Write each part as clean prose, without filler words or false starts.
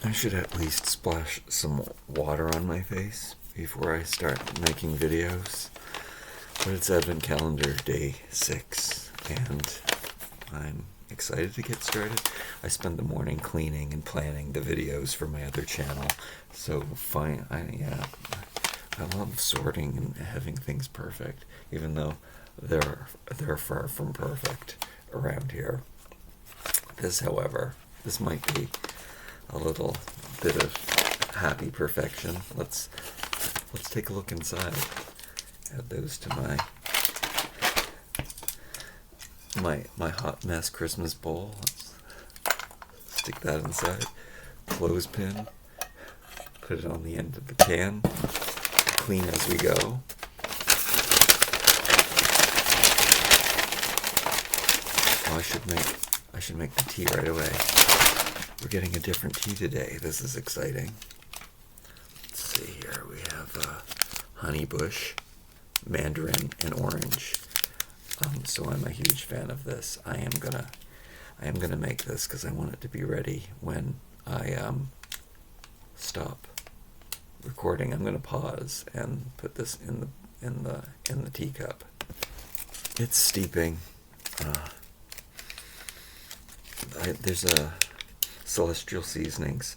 I should at least splash some water on my face before I start making videos. But it's Advent Calendar Day 6, and I'm excited to get started. I spend the morning cleaning and planning the videos for my other channel, so fine. I love sorting and having things perfect, even though they're far from perfect around here. However, this might be a little bit of happy perfection. Let's take a look inside. Add those to my hot mess Christmas bowl. Let's stick that inside. Clothespin. Put it on the end of the can. Clean as we go. Oh, I should make the tea right away. We're getting a different tea today. This is exciting. Let's see here. We have Honeybush, Mandarin, and orange. So I'm a huge fan of this. I am gonna make this because I want it to be ready when I stop recording. I'm gonna pause and put this in the teacup. It's steeping. There's a Celestial Seasonings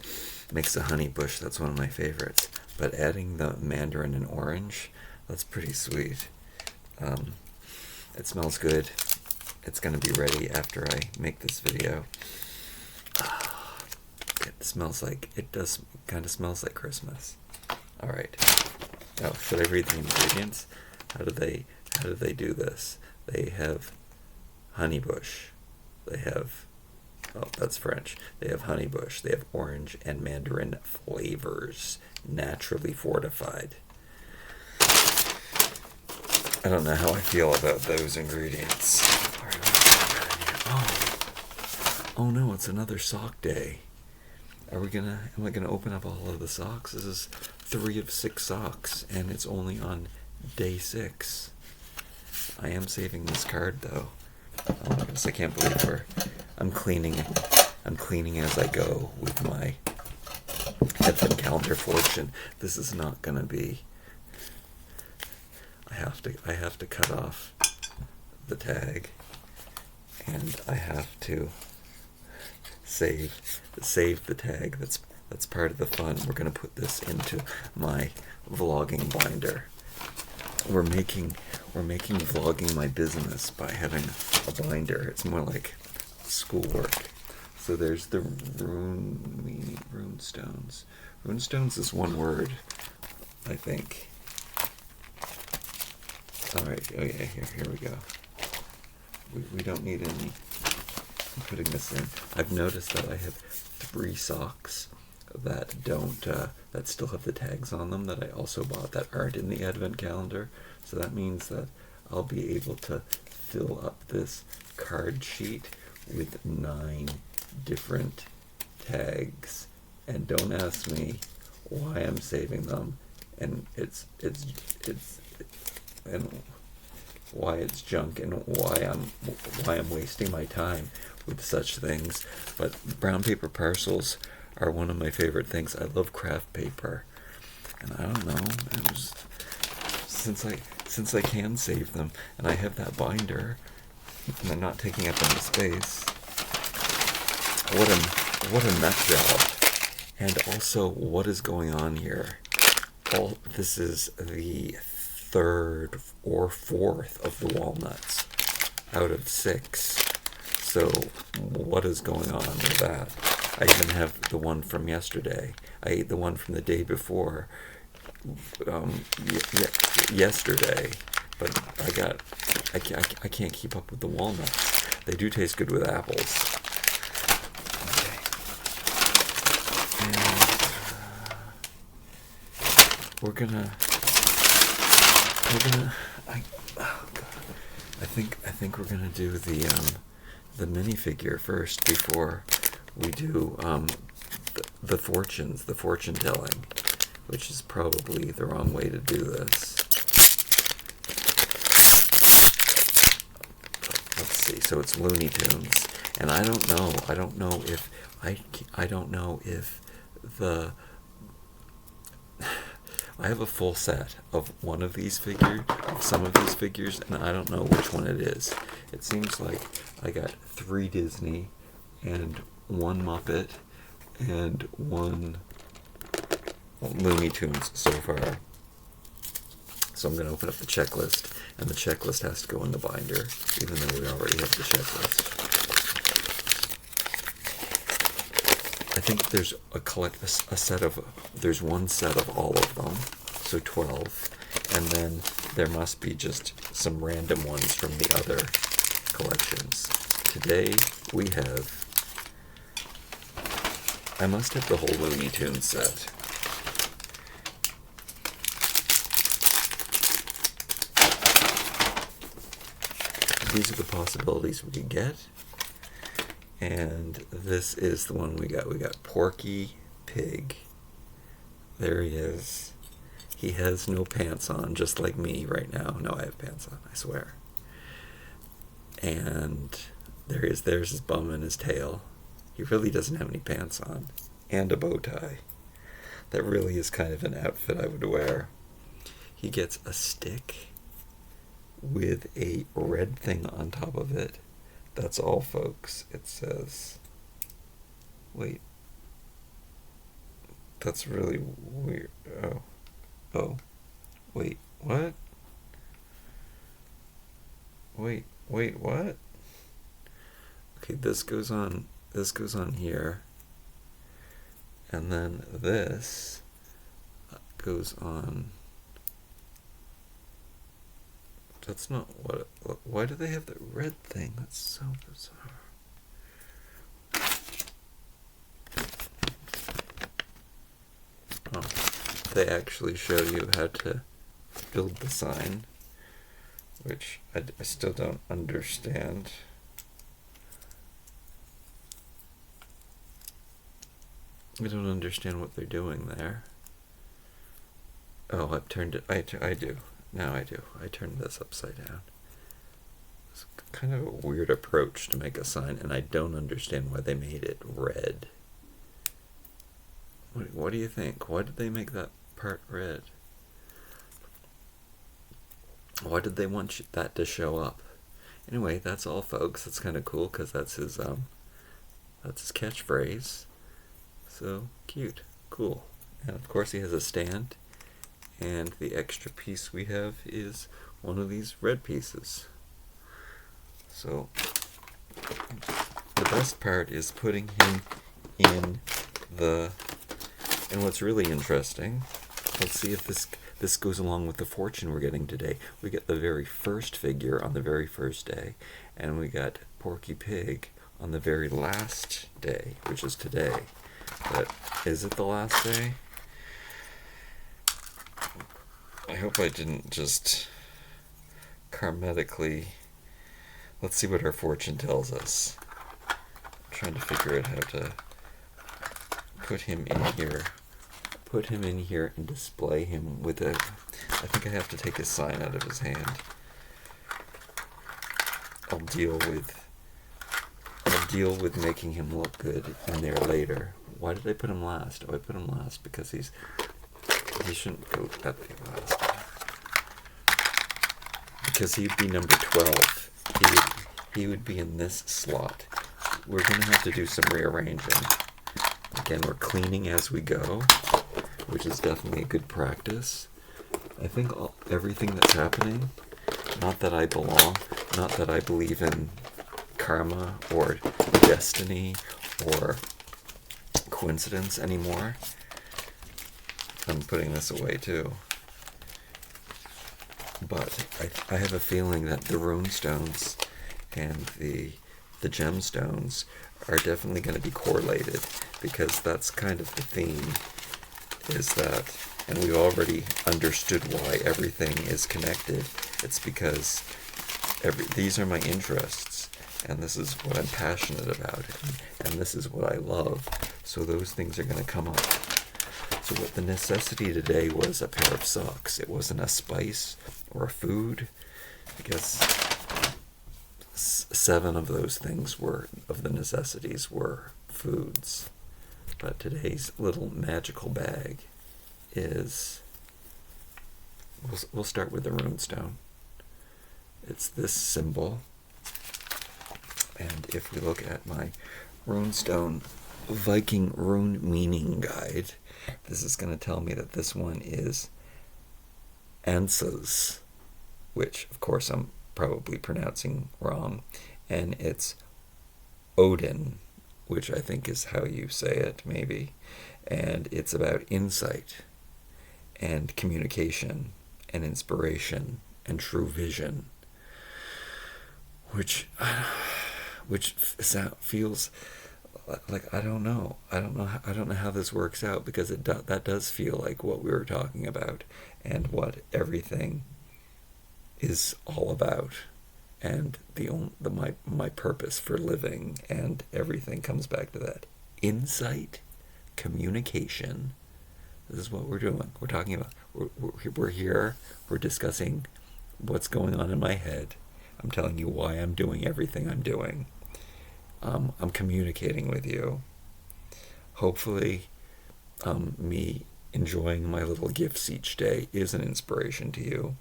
makes a Honeybush. That's one of my favorites. But adding the Mandarin and orange, that's pretty sweet. It smells good. It's gonna be ready after I make this video. It does kind of smells like Christmas. All right. Oh, should I read the ingredients? How do they do this? They have Honeybush. They have, oh, that's French. They have Honeybush. They have orange and Mandarin flavors, naturally fortified. I don't know how I feel about those ingredients. Oh no, it's another sock day. Am I gonna open up all of the socks? This is 3 of 6 socks, and it's only on day 6. I am saving this card though. Oh my goodness, I can't believe I'm cleaning as I go with my Advent Calendar fortune. This is not gonna be. I have to cut off the tag, and I have to save the tag. That's part of the fun. We're gonna put this into my vlogging binder. We're making vlogging my business by having a binder. It's more like schoolwork. So there's the runestones. Runestones is one word, I think. All right. Oh yeah. Here we go. We don't need any. I'm putting this in. I've noticed that I have 3 socks that that still have the tags on them that I also bought that aren't in the Advent calendar. So that means that I'll be able to fill up this card sheet with 9 different tags. And don't ask me why I'm saving them, and and why it's junk, and why I'm wasting my time with such things. But brown paper parcels are one of my favorite things. I love craft paper, and I don't know, since I can save them, and I have that binder, and they're not taking up any space. What a nut job. And also, what is going on here? This is the 3rd or 4th of the walnuts out of 6. So what is going on with that? I even have the one from yesterday. I ate the one from the day before yesterday, but I can't keep up with the walnuts. They do taste good with apples. I think we're gonna do the minifigure first before we do the fortunes, the fortune telling, which is probably the wrong way to do this. Let's see. So it's Looney Tunes, and I don't know if the I have a full set of one of these figures, of some of these figures, and I don't know which one it is. It seems like I got 3 Disney and 1 Muppet and 1 Looney Tunes so far. So I'm going to open up the checklist, and the checklist has to go in the binder, even though we already have the checklist. I think there's there's one set of all of them, so 12, and then there must be just some random ones from the other collections. Today we have, I must have the whole Looney Tunes set. These are the possibilities we could get. And this is the one we got. We got Porky Pig. There he is. He has no pants on, just like me right now. No, I have pants on, I swear. And there he is. There's his bum and his tail. He really doesn't have any pants on. And a bow tie. That really is kind of an outfit I would wear. He gets a stick with a red thing on top of it. That's all, folks. It says... Wait. That's really weird. Oh. Wait, what? Wait, what? Okay, this goes on here. And then this goes on... That's not what... Why do they have the red thing? That's so bizarre. Oh, they actually show you how to build the sign, which I still don't understand. I don't understand what they're doing there. Oh, I've turned it... I do. Now I do. I turned this upside down. It's kind of a weird approach to make a sign, and I don't understand why they made it red. What do you think? Why did they make that part red? Why did they want that to show up? Anyway, that's all, folks. That's kind of cool because that's his catchphrase. So cute, cool, and of course he has a stand. And the extra piece we have is one of these red pieces. So the best part is putting him in the... And what's really interesting, let's see if this goes along with the fortune we're getting today. We get the very first figure on the very first day, and we got Porky Pig on the very last day, which is today. But is it the last day? I hope I didn't just karmatically... Let's see what our fortune tells us. I'm trying to figure out how to put him in here. Put him in here and display him with a... I think I have to take his sign out of his hand. I'll deal with making him look good in there later. Why did I put him last? Oh, I put him last because he shouldn't go that big last. Because he'd be number 12. He would be in this slot. We're going to have to do some rearranging. Again, we're cleaning as we go, which is definitely a good practice. I think everything that's happening, not that I believe in karma or destiny or coincidence anymore. I'm putting this away too. But I have a feeling that the Runestones and the Gemstones are definitely going to be correlated, because that's kind of the theme, is that, and we've already understood why everything is connected. It's because these are my interests, and this is what I'm passionate about, and this is what I love, so those things are going to come up. So what the necessity today was a pair of socks. It wasn't a spice or a food. I guess 7 of those things of the necessities were foods. But today's little magical bag is, we'll start with the Runestone. It's this symbol, and if we look at my Runestone Viking Rune Meaning Guide, this is going to tell me that this one is Ansas, which of course I'm probably pronouncing wrong, and it's Odin, which I think is how you say it, maybe, and it's about insight and communication and inspiration and true vision, which feels like I don't know how this works out, because that does feel like what we were talking about and what everything is all about, and my purpose for living, and everything comes back to that. Insight, communication. This is what we're doing. We're talking about. We're here. We're discussing what's going on in my head. I'm telling you why I'm doing everything I'm doing. I'm communicating with you. Hopefully, me enjoying my little gifts each day is an inspiration to you.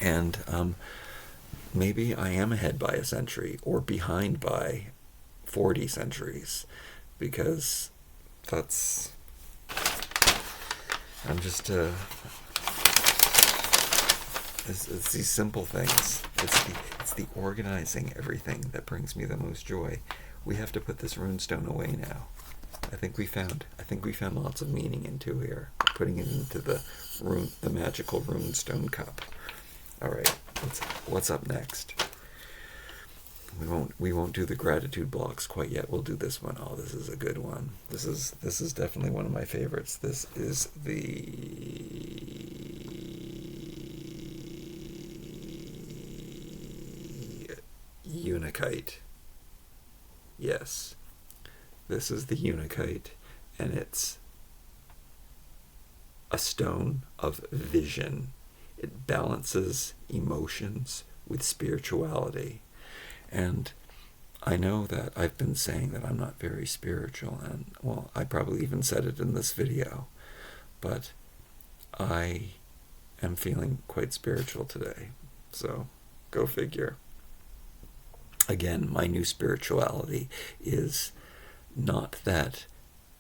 And maybe I am ahead by a century, or behind by 40 centuries, because that's... I'm just... It's these simple things. It's the organizing everything that brings me the most joy. We have to put this Runestone away now. I think we found lots of meaning into here. Putting it into the magical Runestone cup. All right, what's up next? We won't do the gratitude blocks quite yet. We'll do this one. Oh, this is a good one. This is definitely one of my favorites. This is the Unakite. Yes, this is the Unakite, and it's a stone of vision. It balances emotions with spirituality. And I know that I've been saying that I'm not very spiritual, and, well, I probably even said it in this video, but I am feeling quite spiritual today. So, go figure. Again, my new spirituality is not that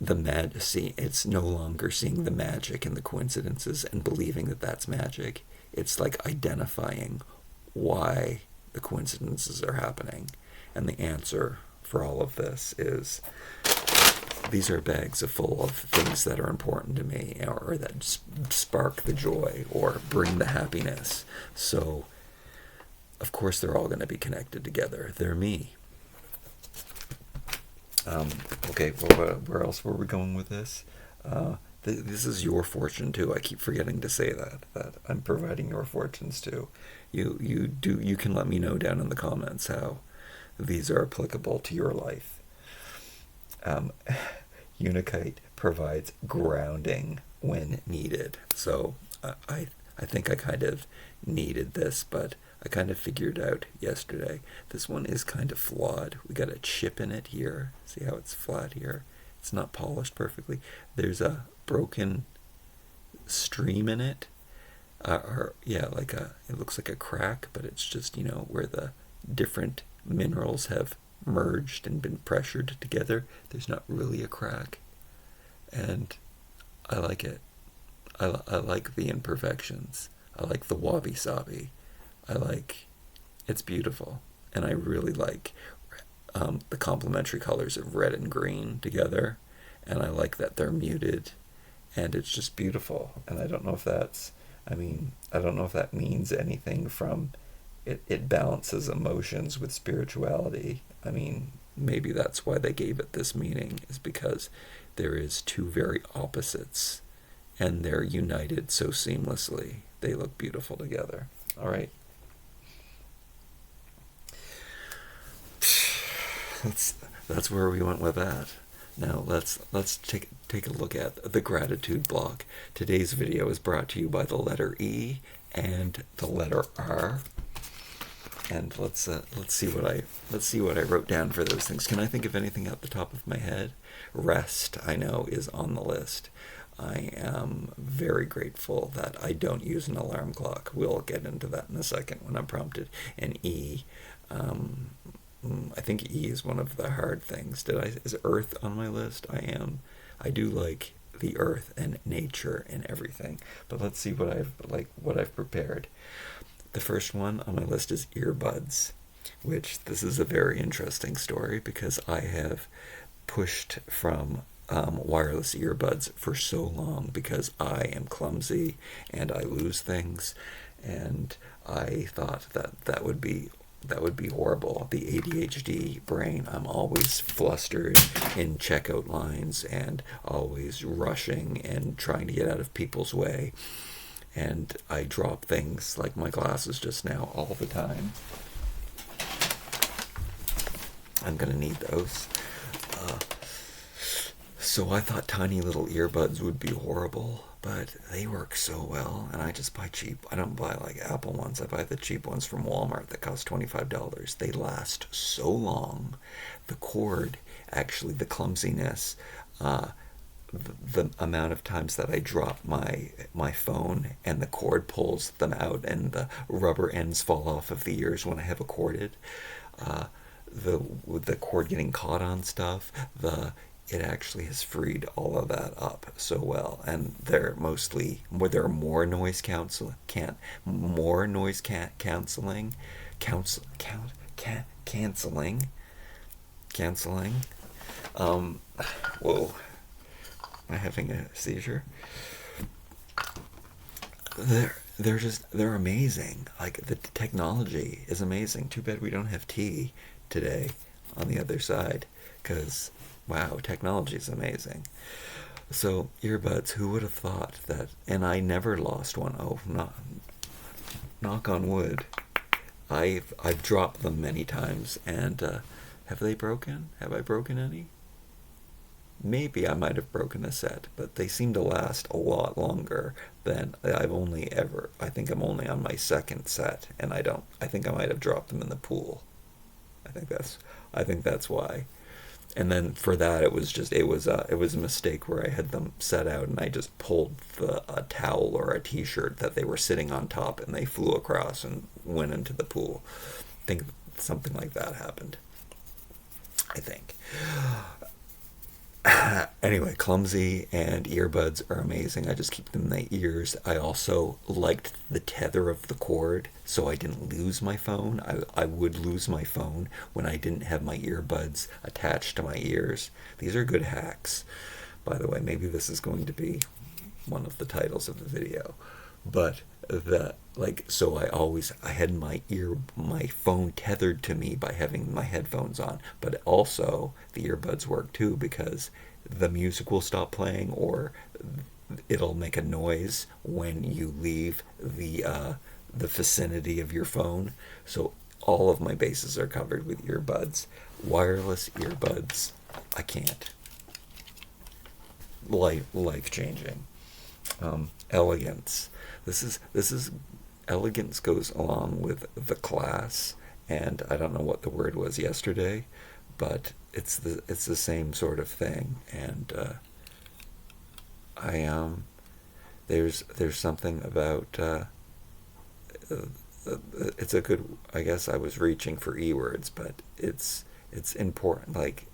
it's no longer seeing the magic and the coincidences and believing that that's magic. It's like identifying why the coincidences are happening. And the answer for all of this is, these are bags full of things that are important to me, or that spark the joy or bring the happiness. So, of course, they're all going to be connected together. They're me. Okay, well, where else were we going with this? This is your fortune too. I keep forgetting to say that I'm providing your fortunes too. You can let me know down in the comments how these are applicable to your life. Unakite provides grounding when needed. So I think I kind of needed this, but I kind of figured out yesterday. This one is kind of flawed. We got a chip in it here. See how it's flat here? It's not polished perfectly. There's a broken stream in it. It looks like a crack, but it's just, where the different minerals have merged and been pressured together. There's not really a crack. And I like it. I like the imperfections. I like the wabi-sabi. It's beautiful. And I really like the complementary colors of red and green together. And I like that they're muted. And it's just beautiful. And I don't know if that means anything from it balances emotions with spirituality. I mean, maybe that's why they gave it this meaning, is because there is two very opposites and they're united so seamlessly. They look beautiful together. All right. That's where we went with that. Now let's take a look at the gratitude block. Today's video is brought to you by the letter E and the letter R. And let's see what I wrote down for those things. Can I think of anything at the top of my head? Rest, I know, is on the list. I am very grateful that I don't use an alarm clock. We'll get into that in a second when I'm prompted. And E, I think E is one of the hard things. Is Earth on my list? I do like the earth and nature and everything. But let's see what I've prepared. The first one on my list is earbuds, which this is a very interesting story because I have pushed from wireless earbuds for so long because I am clumsy and I lose things, and I thought that would be horrible. The ADHD brain, I'm always flustered in checkout lines and always rushing and trying to get out of people's way. And I drop things like my glasses just now all the time. I'm going to need those. So I thought tiny little earbuds would be horrible, but they work so well, and I just buy cheap. I don't buy like Apple ones. I buy the cheap ones from Walmart that cost $25. They last so long. The cord, actually, the clumsiness, the amount of times that I drop my phone and the cord pulls them out and the rubber ends fall off of the ears when I have a corded, the cord getting caught on stuff, it actually has freed all of that up so well. And they're mostly there are more noise canceling. Whoa. Am I having a seizure? They're amazing. Like, the technology is amazing. Too bad we don't have tea today on the other side, because wow, technology is amazing. So earbuds, who would have thought that? And I never lost one. Oh, knock on wood. I've dropped them many times, and have they broken? Have I broken any? Maybe I might have broken a set, but they seem to last a lot longer than I've only ever. I think I'm only on my second set, and I think I might have dropped them in the pool. I think that's why. And then for that, it was a mistake where I had them set out and I just pulled a towel or a t-shirt that they were sitting on top, and they flew across and went into the pool. I think something like that happened. I think. Anyway, clumsy, and earbuds are amazing. I just keep them in my ears. I also liked the tether of the cord, so I didn't lose my phone. I would lose my phone when I didn't have my earbuds attached to my ears. These are good hacks, by the way. Maybe this is going to be one of the titles of the video. But so I had my phone tethered to me by having my headphones on, but also the earbuds work too, because the music will stop playing or it'll make a noise when you leave the vicinity of your phone. So all of my bases are covered with earbuds. Wireless earbuds, I can't. Life changing. Elegance. This is Elegance goes along with the class, and I don't know what the word was yesterday, but it's the same sort of thing. And there's something about it's a good. I guess I was reaching for E words, but it's important, like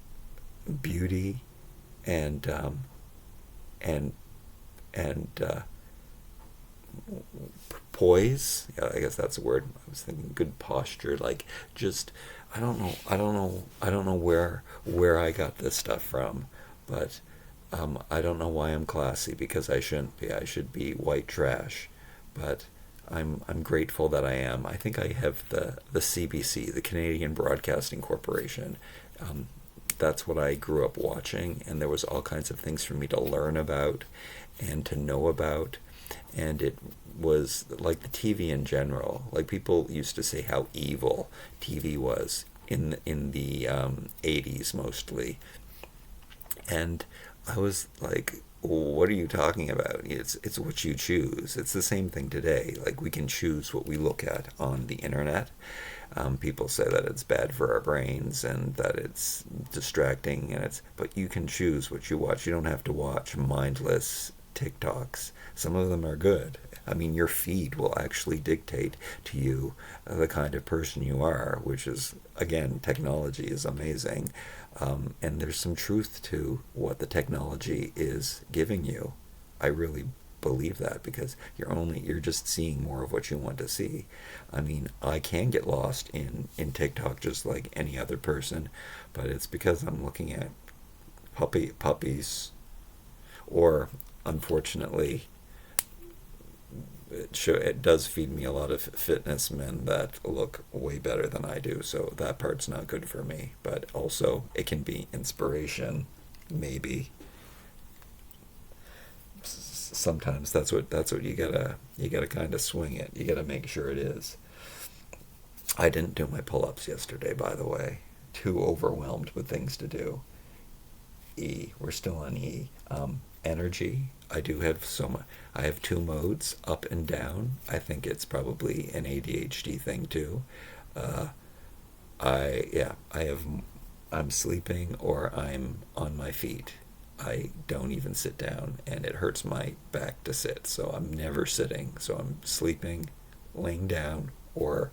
beauty and poise. Yeah, I guess that's a word. I was thinking good posture. Like, just I don't know where I got this stuff from, but I don't know why I'm classy, because I shouldn't be. I should be white trash, but I'm grateful that I am. I think I have the CBC, the Canadian Broadcasting Corporation. That's what I grew up watching, and there was all kinds of things for me to learn about and to know about. And it was like the TV in general. Like, people used to say how evil TV was in the 80s mostly. And I was like, what are you talking about? It's what you choose. It's the same thing today. Like, we can choose what we look at on the internet. People say that it's bad for our brains and that it's distracting, but you can choose what you watch. You don't have to watch mindless TikToks. Some of them are good. I mean, your feed will actually dictate to you the kind of person you are, which is, again, technology is amazing. And there's some truth to what the technology is giving you. I really believe that, because you're just seeing more of what you want to see. I mean, I can get lost in TikTok just like any other person, but it's because I'm looking at puppies, or unfortunately, it does feed me a lot of fitness men that look way better than I do, so that part's not good for me. But also, it can be inspiration, maybe. Sometimes that's what you gotta kind of swing it. You gotta make sure it is. I didn't do my pull-ups yesterday, by the way. Too overwhelmed with things to do. E. We're still on E. Energy. I do have I have 2 modes, up and down. I think it's probably an ADHD thing too. I'm sleeping or I'm on my feet. I don't even sit down, and it hurts my back to sit, so I'm never sitting. So I'm sleeping, laying down, or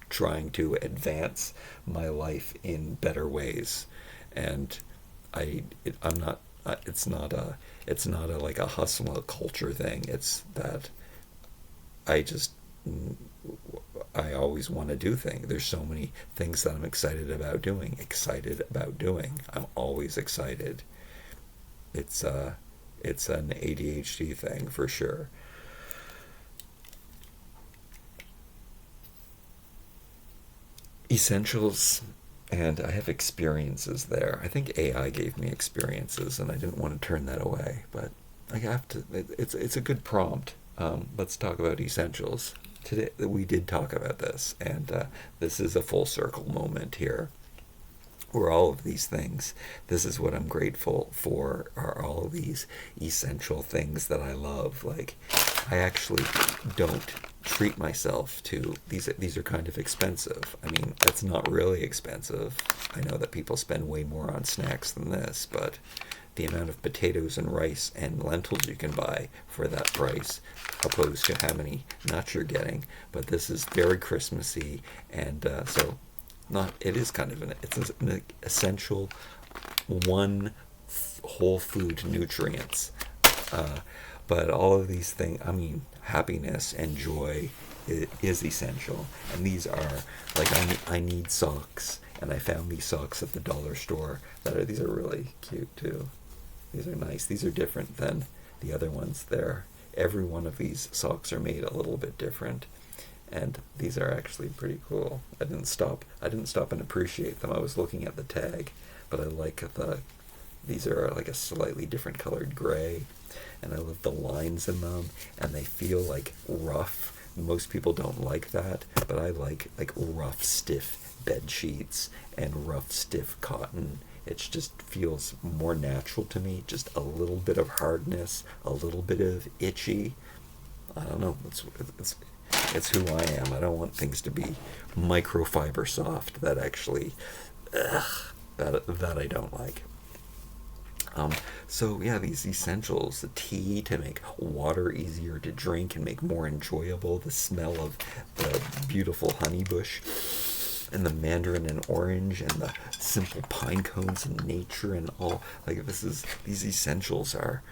trying to advance my life in better ways. And I'm not. It's not a like a hustle culture thing. It's that I always want to do things. There's so many things that I'm excited about doing. I'm always excited. It's an ADHD thing for sure. Essentials, and I have experiences there. I think AI gave me experiences, and I didn't want to turn that away, but I have to. It's a good prompt. Let's talk about essentials. Today we did talk about this, and this is a full circle moment here. Where all of these things, this is what I'm grateful for, are all of these essential things that I love. Like, I actually don't treat myself to these are kind of expensive. I mean, it's not really expensive. I know that people spend way more on snacks than this, but the amount of potatoes and rice and lentils you can buy for that price, opposed to how many nuts you're getting. But this is very Christmassy, and so it is kind of it's an essential whole food nutrients. But all of these things, I mean, happiness and joy is essential. And these are, like, I need socks, and I found these socks at the dollar store these are really cute too. These are nice. These are different than the other ones there. Every one of these socks are made a little bit different. And these are actually pretty cool. I didn't stop and appreciate them. I was looking at the tag, but I like these are like a slightly different colored gray, and I love the lines in them, and they feel like rough. Most people don't like that, but I like rough, stiff bed sheets and rough, stiff cotton. It just feels more natural to me. Just a little bit of hardness, a little bit of itchy. I don't know. It's who I am. I don't want things to be microfiber soft. That actually, that I don't like. So yeah, these essentials, the tea to make water easier to drink and make more enjoyable, the smell of the beautiful honeybush, and the mandarin and orange, and the simple pine cones and nature, and all, like, these essentials are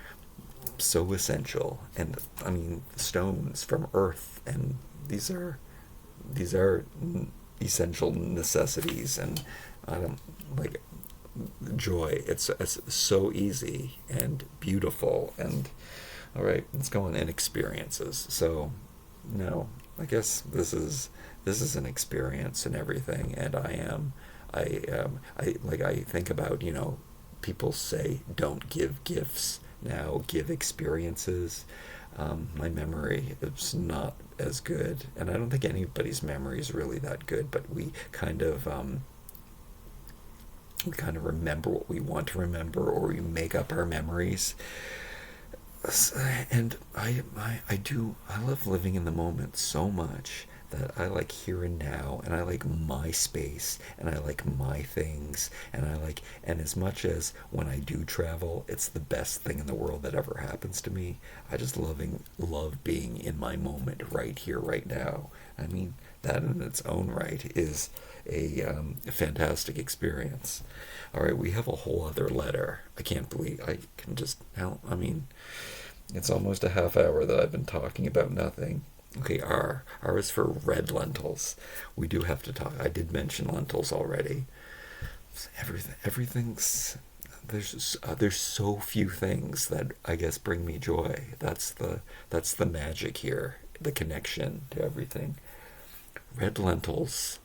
so essential. And I mean, stones from earth, and these are essential necessities. And I don't like joy. It's so easy and beautiful. And all right, let's go on in experiences. So no, I guess this is an experience and everything. And I think about, people say don't give gifts now, give experiences. My memory is not as good, and I don't think anybody's memory is really that good, but we kind of remember what we want to remember, or we make up our memories. And I love living in the moment so much that I like here and now, and I like my space, and I like my things, and and as much as when I do travel, it's the best thing in the world that ever happens to me. I just love being in my moment right here, right now. I mean, that in its own right is a fantastic experience. All right, we have a whole other letter. I can't believe I can just now. I mean, it's almost a half hour that I've been talking about nothing. Okay, R. R is for red lentils. We do have to talk. I did mention lentils already. Everything's there's so few things that I guess bring me joy. That's the magic here. The connection to everything. Red lentils,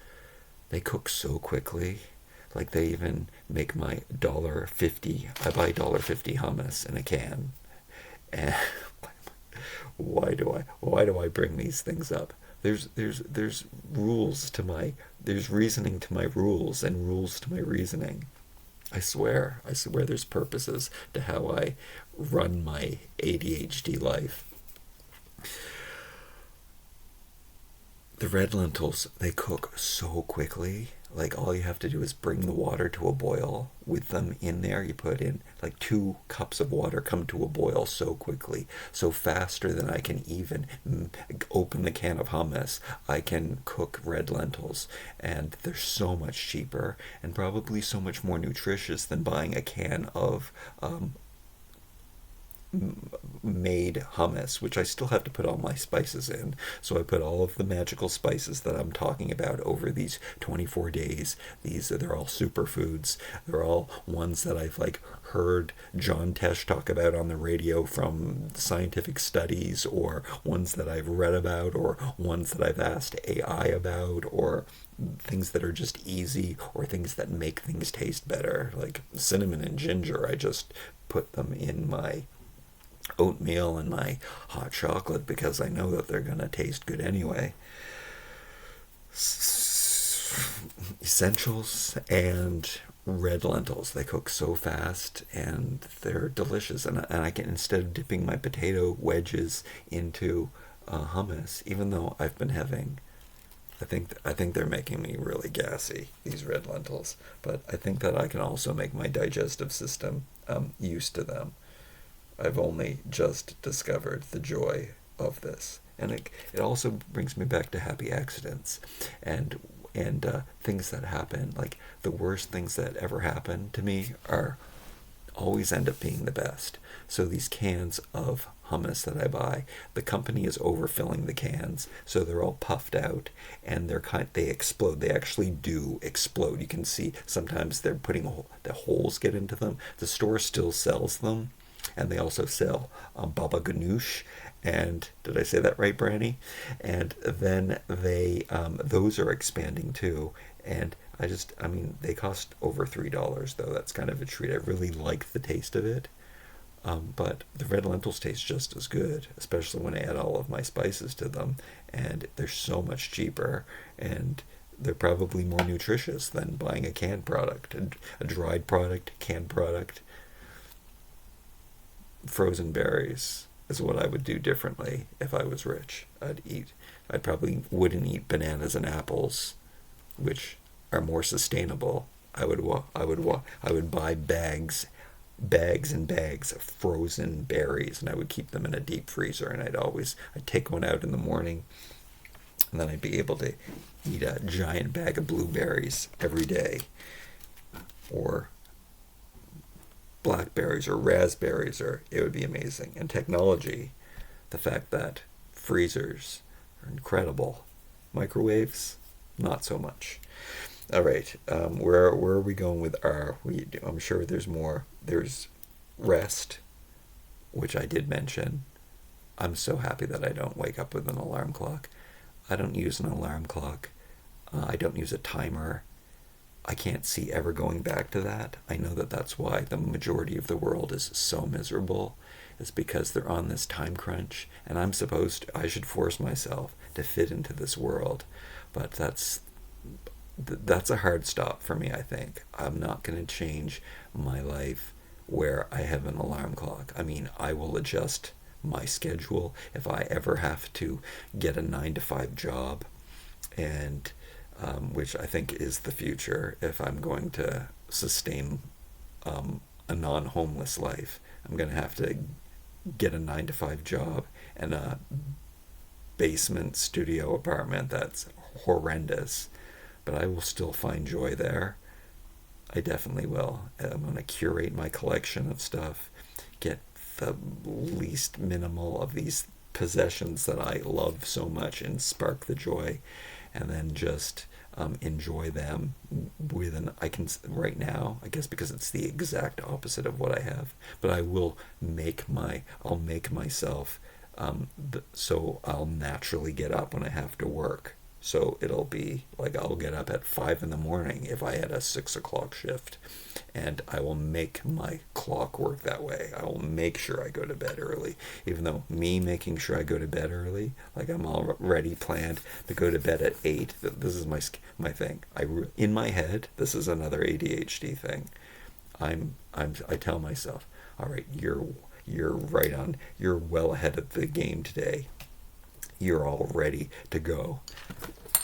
they cook so quickly. Like they even make my $1.50. I buy $1.50 hummus in a can. And why do I bring these things up? There's rules to my there's reasoning to my rules and rules to my reasoning. I swear there's purposes to how I run my ADHD life. The red lentils, they cook so quickly. Like all you have to do is bring the water to a boil with them in there. You put in like 2 cups of water, come to a boil so quickly, so faster than I can even open the can of hummus. I can cook red lentils, and they're so much cheaper and probably so much more nutritious than buying a can of made hummus, which I still have to put all my spices in. So I put all of the magical spices that I'm talking about over these 24 days. They're all superfoods. They're all ones that I've like heard John Tesh talk about on the radio from scientific studies, or ones that I've read about, or ones that I've asked AI about, or things that are just easy, or things that make things taste better, like cinnamon and ginger. I just put them in my oatmeal and my hot chocolate because I know that they're going to taste good anyway. Essentials and red lentils, they cook so fast and they're delicious, and I can, instead of dipping my potato wedges into hummus, even though I've been having I think they're making me really gassy, these red lentils, but I think that I can also make my digestive system used to them. I've only just discovered the joy of this, and it also brings me back to happy accidents and things that happen. Like the worst things that ever happen to me are always end up being the best. So these cans of hummus that I buy, the company is overfilling the cans, so they're all puffed out, and they explode. They actually do explode. You can see sometimes they're putting the holes get into them. The store still sells them, and they also sell baba ganoush. And did I say that right, Branny? And then those are expanding too. And I mean, they cost over $3 though. That's kind of a treat. I really like the taste of it. But the red lentils taste just as good, especially when I add all of my spices to them. And they're so much cheaper, and they're probably more nutritious than buying a canned product, a dried product, canned product. Frozen berries is what I would do differently if I was rich. I probably wouldn't eat bananas and apples, which are more sustainable. I would buy bags and bags of frozen berries, and I would keep them in a deep freezer, and I'd take one out in the morning, and then I'd be able to eat a giant bag of blueberries every day, or blackberries or raspberries, or it would be amazing. And technology, the fact that freezers are incredible, microwaves, not so much. All right, where are we going with our? I'm sure there's more. There's rest, which I did mention. I'm so happy that I don't wake up with an alarm clock. I don't use an alarm clock. I don't use a timer. I can't see ever going back to that. I know that that's why the majority of the world is so miserable. It's because they're on this time crunch, and I should force myself to fit into this world. But that's a hard stop for me, I think. I'm not going to change my life where I have an alarm clock. I mean, I will adjust my schedule if I ever have to get a 9 to 5 job, and which I think is the future if I'm going to sustain a non-homeless life. I'm going to have to get a 9 to 5 job and a basement studio apartment that's horrendous, but I will still find joy there. I definitely will. I'm going to curate my collection of stuff, get the least minimal of these possessions that I love so much and spark the joy, and then just enjoy them I can, right now, I guess because it's the exact opposite of what I have, but I'll make myself so I'll naturally get up when I have to work. So it'll be like I'll get up at 5 in the morning if I had a 6 o'clock shift, and I will make my clock work that way. I will make sure I go to bed early, even though me making sure I go to bed early, like I'm already planned to go to bed at 8. This is my thing. In my head, this is another ADHD thing. I tell myself, all right, you're right on. You're well ahead of the game today. You're all ready to go.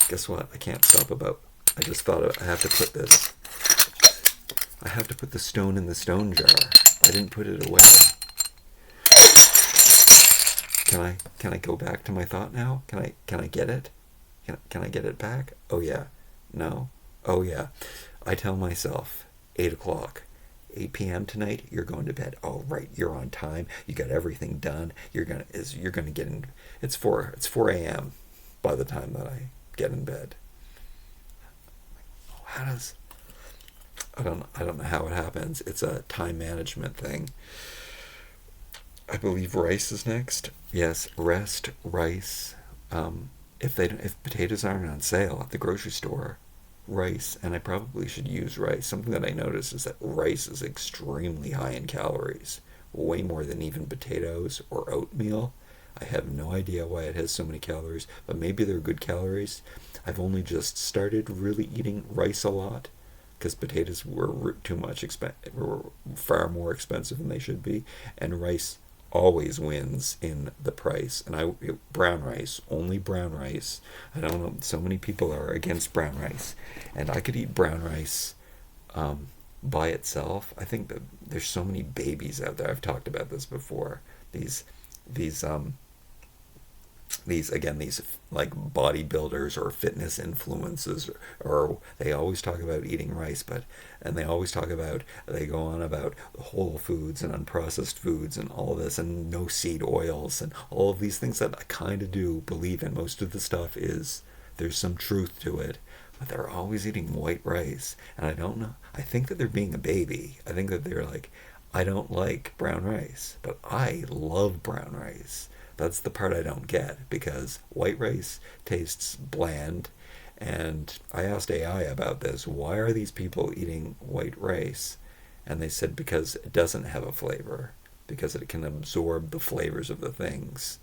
Guess what? I can't stop I just thought I have to put this. I have to put the stone in the stone jar. I didn't put it away. Can I go back to my thought now? Can I get it? Can I get it back? Oh yeah. No. Oh yeah. I tell myself 8 o'clock. 8 p.m. tonight, you're going to bed. Oh, right, you're on time. You got everything done. You're gonna get in. It's 4 a.m. by the time that I get in bed. I don't know how it happens. It's a time management thing. I believe rice is next. Yes, rice. If potatoes aren't on sale at the grocery store, rice, and I probably should use rice. Something that I noticed is that rice is extremely high in calories, way more than even potatoes or oatmeal. I have no idea why it has so many calories, but maybe they're good calories. I've only just started really eating rice a lot because potatoes were were far more expensive than they should be, and rice always wins in the price. And brown rice, only brown rice. I don't know, so many people are against brown rice, and I could eat brown rice by itself. I think that there's so many babies out there. I've talked about this before. These like bodybuilders or fitness influencers, or they always talk about eating rice, and they go on about whole foods and unprocessed foods and all this, and no seed oils and all of these things that I kind of do believe in. Most of the stuff there's some truth to it, but they're always eating white rice, and I don't know. I think that they're being a baby. I think that they're like, I don't like brown rice, but I love brown rice. That's the part I don't get, because white rice tastes bland, and I asked AI about this. Why are these people eating white rice? And they said because it doesn't have a flavor, because it can absorb the flavors of the things.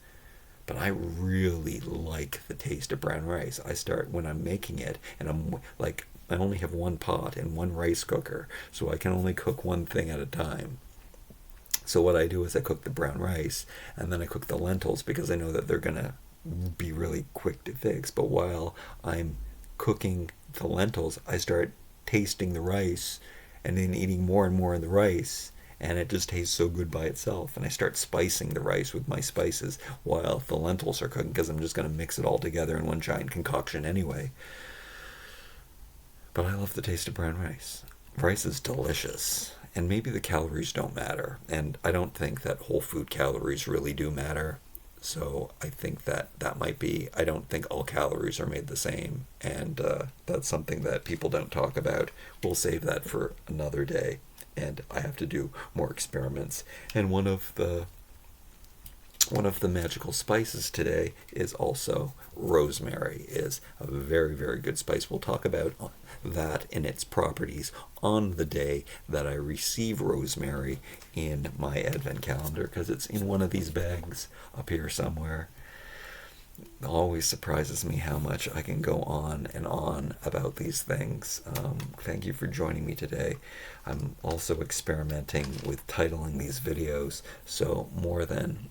But I really like the taste of brown rice. I start when I'm making it, and I only have one pot and one rice cooker, so I can only cook one thing at a time. So what I do is I cook the brown rice, and then I cook the lentils, because I know that they're going to be really quick to fix. But while I'm cooking the lentils, I start tasting the rice and then eating more and more of the rice, and it just tastes so good by itself. And I start spicing the rice with my spices while the lentils are cooking, because I'm just going to mix it all together in one giant concoction anyway. But I love the taste of brown rice. Rice is delicious. And maybe the calories don't matter. And I don't think that whole food calories really do matter. So I think that might be, I don't think all calories are made the same. And that's something that people don't talk about. We'll save that for another day. And I have to do more experiments. And one of the magical spices today is also rosemary. Is a very, very good spice. We'll talk about that and its properties on the day that I receive rosemary in my advent calendar, because it's in one of these bags up here somewhere. always surprises me how much I can go on and on about these things. Thank you for joining me today. I'm also experimenting with titling these videos so more than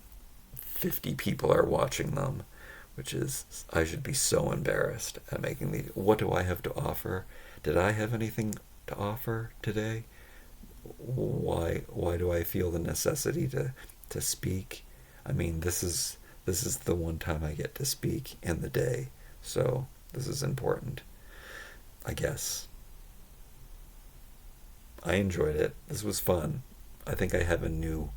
50 people are watching them, which is, I should be so embarrassed at making these. What do I have to offer? Did I have anything to offer today? Why do I feel the necessity to speak? I mean, this is the one time I get to speak in the day, so this is important, I guess. I enjoyed it. This was fun. I think I have a new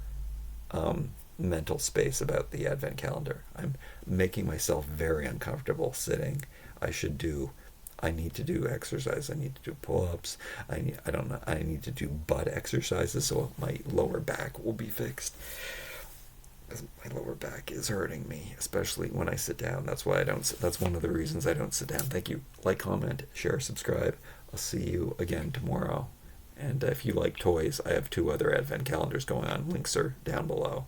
mental space about the advent calendar. I'm making myself very uncomfortable sitting. I need to do exercise. I need to do pull-ups. I don't know. I need to do butt exercises so my lower back will be fixed. My lower back is hurting me, especially when I sit down. That's one of the reasons I don't sit down. Thank you. Like, comment, share, subscribe. I'll see you again tomorrow. And if you like toys, I have 2 other advent calendars going on. Links are down below.